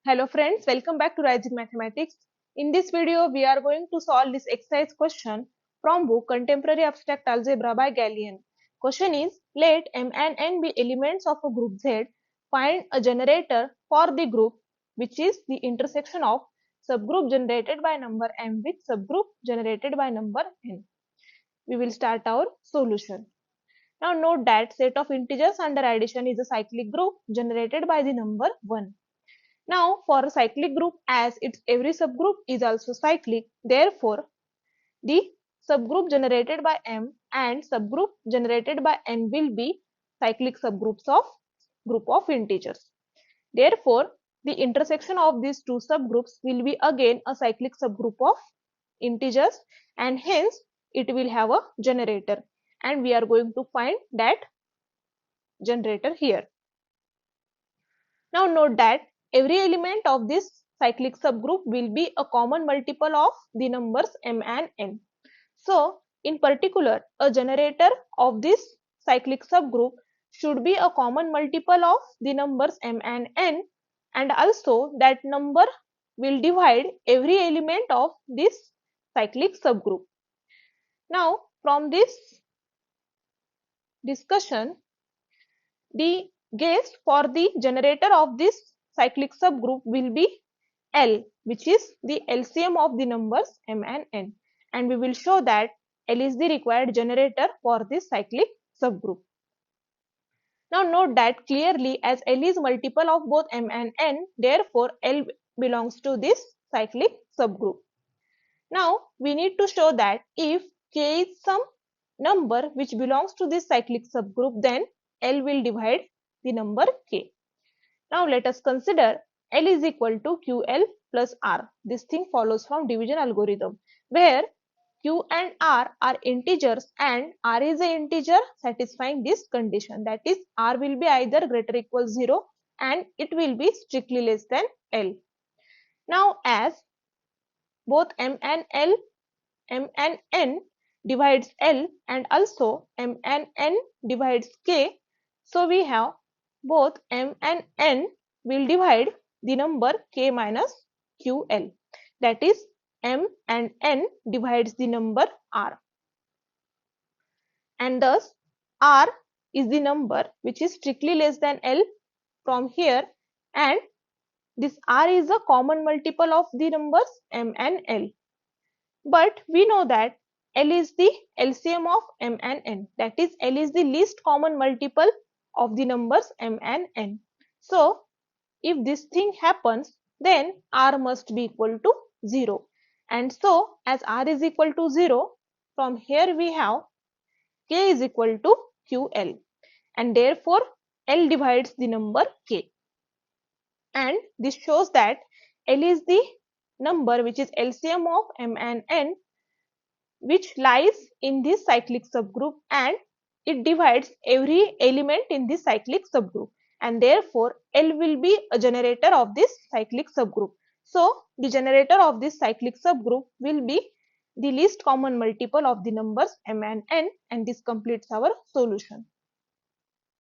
Hello friends, welcome back to Rising Mathematics. In this video, we are going to solve this exercise question from book Contemporary Abstract Algebra by Gallian. Question is, let M and N be elements of a group Z. Find a generator for the group which is the intersection of subgroup generated by number M with subgroup generated by number N. We will start our solution. Now note that set of integers under addition is a cyclic group generated by the number 1. Now for a cyclic group, as its every subgroup is also cyclic, therefore the subgroup generated by M and subgroup generated by N will be cyclic subgroups of group of integers. Therefore the intersection of these two subgroups will be again a cyclic subgroup of integers, and hence it will have a generator, and we are going to find that generator here. Now note that every element of this cyclic subgroup will be a common multiple of the numbers M and N. So in particular, a generator of this cyclic subgroup should be a common multiple of the numbers M and N, and also that number will divide every element of this cyclic subgroup. Now from this discussion, the guess for the generator of this cyclic subgroup will be L, which is the LCM of the numbers M and N, and we will show that L is the required generator for this cyclic subgroup. Now note that clearly, as L is multiple of both M and N, therefore L belongs to this cyclic subgroup. Now we need to show that if K is some number which belongs to this cyclic subgroup, then L will divide the number K. Now let us consider L is equal to QL plus R. This thing follows from division algorithm, where Q and R are integers and R is an integer satisfying this condition, that is R will be either greater or equal 0 and it will be strictly less than L. Now as both M and N divides L and also M and N divides K, so we have both M and N will divide the number K minus QL, that is M and N divides the number R, and thus R is the number which is strictly less than L from here, and this R is a common multiple of the numbers M and L. But we know that L is the LCM of M and N, that is L is the least common multiple of the numbers M and N. So if this thing happens, then R must be equal to 0, and so as R is equal to 0, from here we have K is equal to QL, and therefore L divides the number K, and this shows that L is the number which is LCM of M and N, which lies in this cyclic subgroup, and it divides every element in this cyclic subgroup, and therefore L will be a generator of this cyclic subgroup. So the generator of this cyclic subgroup will be the least common multiple of the numbers M and N, and this completes our solution.